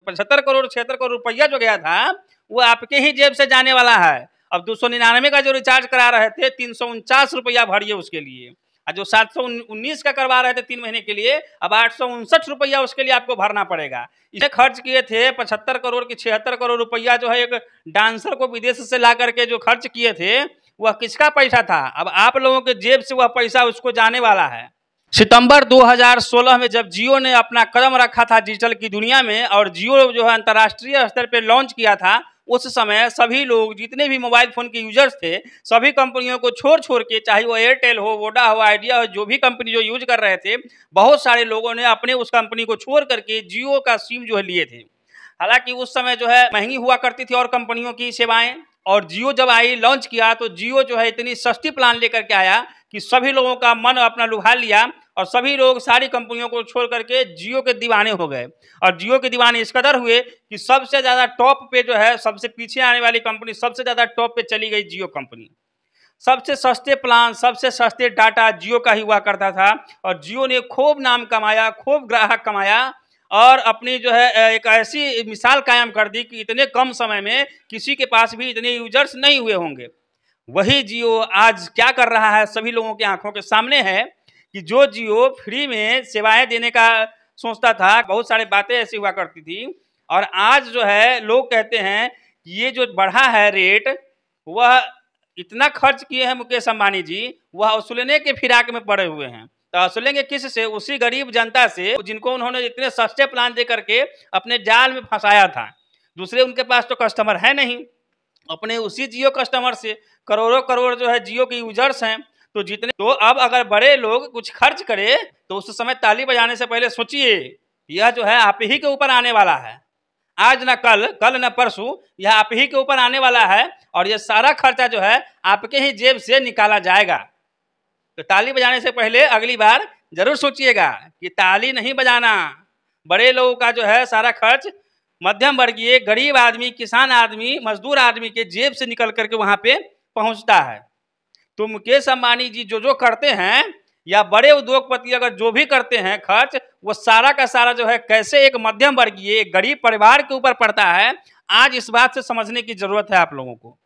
75 करोड़ 76 करोड़ रुपया जो गया था वो आपके ही जेब से जाने वाला है। अब 299 का जो रिचार्ज करा रहे थे 349 रुपया भरिए उसके लिए, और जो 719 का करवा रहे थे 3 महीने के लिए अब 859 रुपया उसके लिए आपको भरना पड़ेगा। इसे खर्च किए थे 75 करोड़ की 76 करोड़ रुपया जो है एक डांसर को विदेश से ला करके जो खर्च किए थे वह किसका पैसा था? अब आप लोगों के जेब से वह पैसा उसको जाने वाला है। सितंबर 2016 में जब जियो ने अपना कदम रखा था डिजिटल की दुनिया में और जियो जो है अंतर्राष्ट्रीय स्तर पर लॉन्च किया था, उस समय सभी लोग जितने भी मोबाइल फोन के यूजर्स थे सभी कंपनियों को छोड़ के, चाहे वो एयरटेल हो, वोडा हो, आइडिया हो, जो भी कंपनी जो यूज कर रहे थे, बहुत सारे लोगों ने अपने उस कंपनी को छोड़ करके जियो का सिम जो है लिए थे। हालांकि उस समय जो है महंगी हुआ करती थी और कंपनियों की सेवाएं, और जियो जब आई लॉन्च किया तो जियो जो है इतनी सस्ती प्लान लेकर के आया कि सभी लोगों का मन अपना लुभा लिया और सभी लोग सारी कंपनियों को छोड़ करके जियो के दीवाने हो गए। और जियो के दीवाने इस कदर हुए कि सबसे ज़्यादा टॉप पे जो है, सबसे पीछे आने वाली कंपनी सबसे ज़्यादा टॉप पे चली गई जियो कंपनी। सबसे सस्ते प्लान, सबसे सस्ते डाटा जियो का ही हुआ करता था और जियो ने खूब नाम कमाया, खूब ग्राहक कमाया और अपनी जो है एक ऐसी मिसाल कायम कर दी कि इतने कम समय में किसी के पास भी इतने यूजर्स नहीं हुए होंगे। वही जियो आज क्या कर रहा है सभी लोगों की आंखों के सामने है कि जो जियो फ्री में सेवाएं देने का सोचता था, बहुत सारी बातें ऐसी हुआ करती थी, और आज जो है लोग कहते हैं कि ये जो बढ़ा है रेट, वह इतना खर्च किए हैं मुकेश अंबानी जी, वह वसूलने के फिराक में पड़े हुए हैं। तो वसूलेंगे किस से? उसी गरीब जनता से जिनको उन्होंने इतने सस्ते प्लान दे करके अपने जाल में फंसाया था। दूसरे उनके पास तो कस्टमर है नहीं, अपने उसी जियो कस्टमर से करोड़ों करोड़ जो है जियो के यूजर्स हैं। तो जितने तो अब अगर बड़े लोग कुछ खर्च करें तो उस समय ताली बजाने से पहले सोचिए, यह जो है आप ही के ऊपर आने वाला है। आज ना कल, कल ना परसों, यह आप ही के ऊपर आने वाला है और यह सारा खर्चा जो है आपके ही जेब से निकाला जाएगा। तो ताली बजाने से पहले अगली बार जरूर सोचिएगा कि ताली नहीं बजाना। बड़े लोगों का जो है सारा खर्च मध्यम वर्गीय, गरीब आदमी, किसान आदमी, मजदूर आदमी के जेब से निकल करके वहां पे पहुंचता है। तो मुकेश अंबानी जी जो करते हैं या बड़े उद्योगपति अगर जो भी करते हैं खर्च, वो सारा का सारा जो है कैसे एक मध्यम वर्गीय, एक गरीब परिवार के ऊपर पड़ता है। आज इस बात से समझने की जरूरत है आप लोगों को।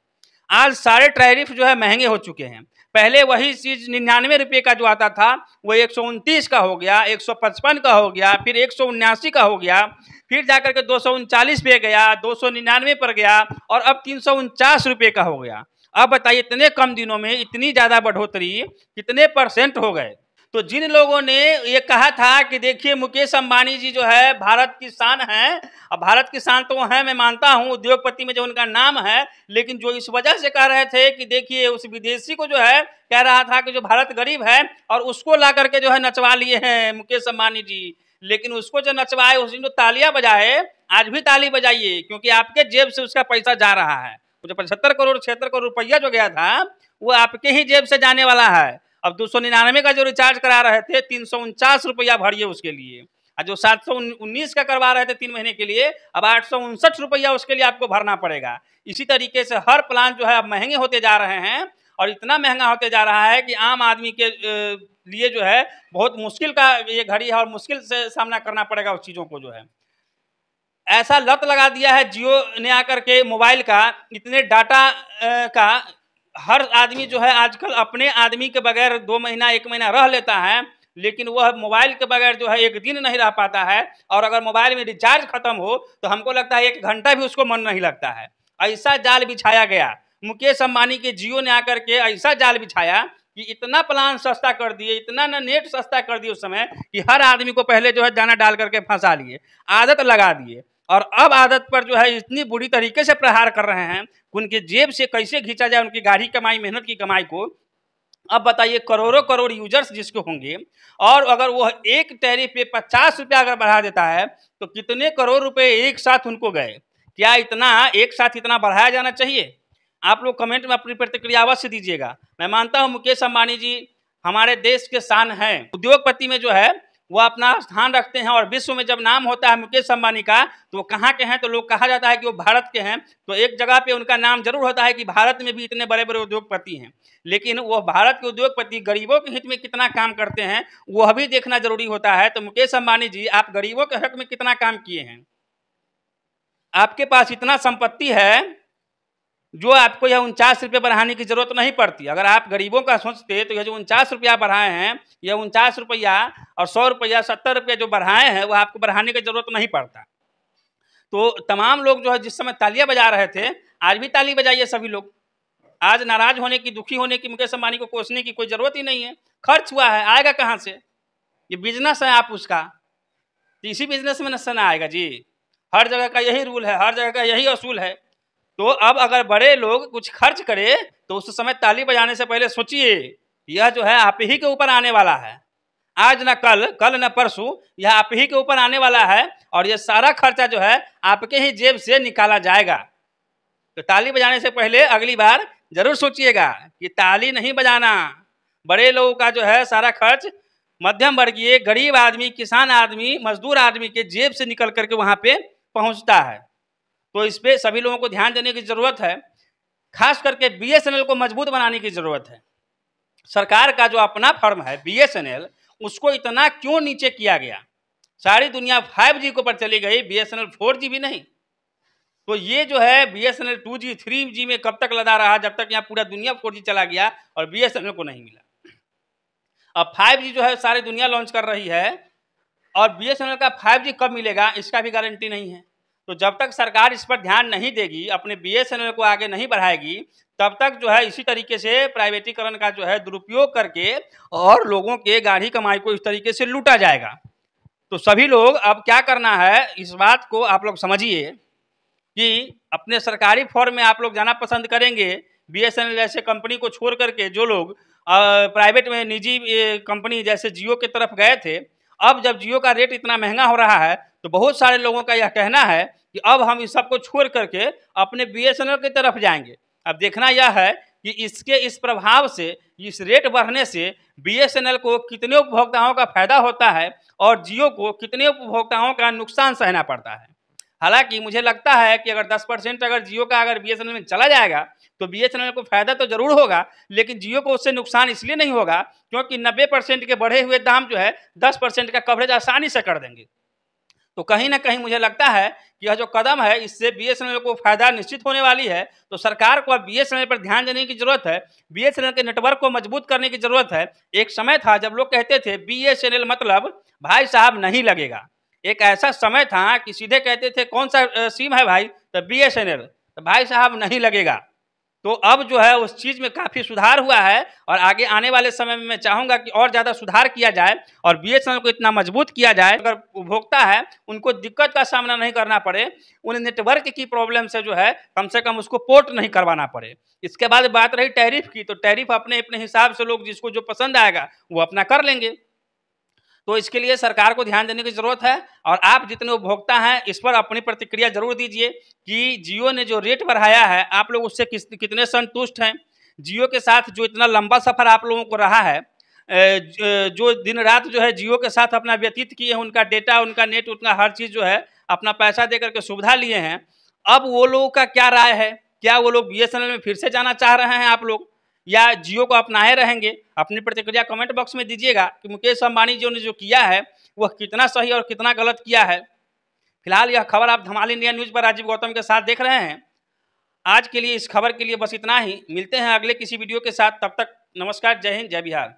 आज सारे टैरिफ जो है महंगे हो चुके हैं। पहले वही चीज 99 रुपये का जो आता था वो 129 का हो गया, 155 का हो गया, फिर 179 का हो गया, फिर जाकर के 239 पे गया, 299 पर गया और अब 349 रुपये का हो गया। अब बताइए इतने कम दिनों में इतनी ज्यादा बढ़ोतरी कितने % हो गए? तो जिन लोगों ने ये कहा था कि देखिए मुकेश अंबानी जी जो है भारत की शान है, अब भारत की शान तो वो है, मैं मानता हूँ उद्योगपति में जो उनका नाम है, लेकिन जो इस वजह से कह रहे थे कि देखिए उस विदेशी को जो है कह रहा था कि जो भारत गरीब है और उसको ला करके जो है नचवा लिए हैं मुकेश अंबानी जी, लेकिन उसको जो नचवाए उसने जो तालियां बजाए, आज भी ताली बजाइए क्योंकि आपके जेब से उसका पैसा जा रहा है। जो 75 करोड़ 76 करोड़ रुपया जो गया था वो आपके ही जेब से जाने वाला है। अब 299 का जो रिचार्ज करा रहे थे 349 रुपया भरिए उसके लिए, और जो 719 का करवा रहे थे 3 महीने के लिए अब 859 रुपया उसके लिए आपको भरना पड़ेगा। इसी तरीके से हर प्लान जो है अब महंगे होते जा रहे हैं और इतना महंगा होते जा रहा है कि आम आदमी के लिए जो है बहुत मुश्किल का ये घड़ी है और मुश्किल से सामना करना पड़ेगा उस चीज़ों को। जो है ऐसा लत लगा दिया है जियो ने आकर के मोबाइल का, इतने डाटा का, हर आदमी जो है आजकल अपने आदमी के बगैर 2 महीना 1 महीना रह लेता है, लेकिन वह मोबाइल के बगैर जो है 1 दिन नहीं रह पाता है। और अगर मोबाइल में रिचार्ज खत्म हो तो हमको लगता है 1 घंटा भी उसको मन नहीं लगता है। ऐसा जाल बिछाया गया मुकेश अंबानी के जियो ने आकर के, ऐसा जाल बिछाया कि इतना प्लान सस्ता कर दिए, इतना ना नेट सस्ता कर दिए उस समय कि हर आदमी को पहले जो है दाना डाल करके फंसा लिए, आदत लगा दिए और अब आदत पर जो है इतनी बुरी तरीके से प्रहार कर रहे हैं कि उनके जेब से कैसे खींचा जाए उनकी गाढ़ी कमाई, मेहनत की कमाई को। अब बताइए करोड़ों करोड़ यूजर्स जिसके होंगे और अगर वो एक टैरिफ पे 50 रुपया अगर बढ़ा देता है तो कितने करोड़ रुपए एक साथ उनको गए? क्या इतना एक साथ इतना बढ़ाया जाना चाहिए? आप लोग कमेंट में अपनी प्रतिक्रिया अवश्य दीजिएगा। मैं मानता हूँ मुकेश अंबानी जी हमारे देश के शान हैं, उद्योगपति में जो है वो अपना स्थान रखते हैं और विश्व में जब नाम होता है मुकेश अंबानी का तो वो कहाँ के हैं, तो लोग कहा जाता है कि वो भारत के हैं। तो एक जगह पे उनका नाम जरूर होता है कि भारत में भी इतने बड़े बड़े उद्योगपति हैं, लेकिन वो भारत के उद्योगपति गरीबों के हित में कितना काम करते हैं वह भी देखना जरूरी होता है। तो मुकेश अंबानी जी आप गरीबों के हक में कितना काम किए हैं? आपके पास इतना संपत्ति है जो आपको यह 49 रुपये बढ़ाने की जरूरत नहीं पड़ती। अगर आप गरीबों का सोचते तो यह जो 49 रुपया बढ़ाए हैं, यह 49 रुपया और 100 रुपया 70 रुपया जो बढ़ाए हैं वह आपको बढ़ाने की जरूरत नहीं पड़ता। तो तमाम लोग जो है जिस समय तालियां बजा रहे थे, आज भी ताली बजाइए सभी लोग। आज नाराज होने की, दुखी होने की, मुकेश अंबानी को कोसने की कोई जरूरत ही नहीं है। खर्च हुआ है, आएगा कहाँ से? ये बिजनेस है आप उसका, तो इसी बिजनेस में नशा ना आएगा जी। हर जगह का यही रूल है, हर जगह का यही असूल है। तो अब अगर बड़े लोग कुछ खर्च करे तो उस समय ताली बजाने से पहले सोचिए, यह जो है आप ही के ऊपर आने वाला है। आज ना कल, कल ना परसों, यह आप ही के ऊपर आने वाला है और यह सारा खर्चा जो है आपके ही जेब से निकाला जाएगा। तो ताली बजाने से पहले अगली बार जरूर सोचिएगा कि ताली नहीं बजाना। बड़े लोगों का जो है सारा खर्च मध्यम वर्गीय, गरीब आदमी, किसान आदमी, मजदूर आदमी के जेब से निकल करके वहां पे पहुंचता है। तो इस पे सभी लोगों को ध्यान देने की जरूरत है। खास करके बीएसएनएल को मजबूत बनाने की जरूरत है। सरकार का जो अपना फर्म है बीएसएनएल, उसको इतना क्यों नीचे किया गया? सारी दुनिया 5G के ऊपर चली गई, बीएसएनएल 4G भी नहीं। तो ये जो है बीएसएनएल 2G 3G में कब तक लदा रहा, जब तक यहाँ पूरा दुनिया 4G चला गया और बीएसएनएल को नहीं मिला। अब 5G जो है सारी दुनिया लॉन्च कर रही है और बीएसएनएल का 5G कब मिलेगा इसका भी गारंटी नहीं है। तो जब तक सरकार इस पर ध्यान नहीं देगी, अपने बीएसएनएल को आगे नहीं बढ़ाएगी, तब तक जो है इसी तरीके से प्राइवेटीकरण का जो है दुरुपयोग करके और लोगों के गाढ़ी कमाई को इस तरीके से लूटा जाएगा। तो सभी लोग अब क्या करना है, इस बात को आप लोग समझिए कि अपने सरकारी फॉर्म में आप लोग जाना पसंद करेंगे। बीएसएनएल जैसे कंपनी को छोड़ करके जो लोग प्राइवेट में निजी कंपनी जैसे जियो की तरफ गए थे, अब जब जियो का रेट इतना महंगा हो रहा है तो बहुत सारे लोगों का यह कहना है कि अब हम इस सबको छोड़ करके अपने बीएसएनएल की तरफ जाएंगे। अब देखना यह है कि इसके इस प्रभाव से, इस रेट बढ़ने से बीएसएनएल को कितने उपभोक्ताओं का फायदा होता है और जियो को कितने उपभोक्ताओं का नुकसान सहना पड़ता है। हालांकि मुझे लगता है कि अगर 10% अगर जियो का अगर बीएसएनएल में चला जाएगा तो बीएसएनएल को फायदा तो जरूर होगा, लेकिन जियो को उससे नुकसान इसलिए नहीं होगा क्योंकि 90% के बढ़े हुए दाम जो है 10% का कवरेज आसानी से कर देंगे। तो कहीं ना कहीं मुझे लगता है कि यह जो कदम है इससे बीएसएनएल को फायदा निश्चित होने वाली है। तो सरकार को अब बीएसएनएल पर ध्यान देने की जरूरत है, बीएसएनएल के नेटवर्क को मजबूत करने की जरूरत है। एक समय था जब लोग कहते थे बीएसएनएल मतलब भाई साहब नहीं लगेगा। एक ऐसा समय था कि सीधे कहते थे कौन सा सिम है भाई, तो बीएसएनएल, तो भाई साहब नहीं लगेगा। तो अब जो है उस चीज़ में काफ़ी सुधार हुआ है और आगे आने वाले समय में मैं चाहूँगा कि और ज़्यादा सुधार किया जाए और बीएसएनएल को इतना मजबूत किया जाए अगर उपभोक्ता है उनको दिक्कत का सामना नहीं करना पड़े, उन्हें नेटवर्क की प्रॉब्लम से जो है कम से कम उसको पोर्ट नहीं करवाना पड़े। इसके बाद बात रही टैरिफ की, तो टैरिफ अपने अपने हिसाब से लोग जिसको जो पसंद आएगा वो अपना कर लेंगे। तो इसके लिए सरकार को ध्यान देने की जरूरत है और आप जितने उपभोक्ता हैं इस पर अपनी प्रतिक्रिया जरूर दीजिए कि जियो ने जो रेट बढ़ाया है आप लोग उससे कितने संतुष्ट हैं। जियो के साथ जो इतना लंबा सफ़र आप लोगों को रहा है, जो दिन रात जो है जियो के साथ अपना व्यतीत किए हैं, उनका डेटा, उनका नेट, उनका हर चीज़ जो है अपना पैसा दे करके सुविधा लिए हैं, अब वो लोगों का क्या राय है? क्या वो लोग बीएसएनएल में फिर से जाना चाह रहे हैं आप लोग या जियो को अपनाए रहेंगे? अपनी प्रतिक्रिया कमेंट बॉक्स में दीजिएगा कि मुकेश अंबानी जी ने जो किया है वह कितना सही और कितना गलत किया है। फिलहाल यह खबर आप धमाल इंडिया न्यूज़ पर राजीव गौतम के साथ देख रहे हैं। आज के लिए इस खबर के लिए बस इतना ही। मिलते हैं अगले किसी वीडियो के साथ, तब तक नमस्कार, जय हिंद, जय बिहार।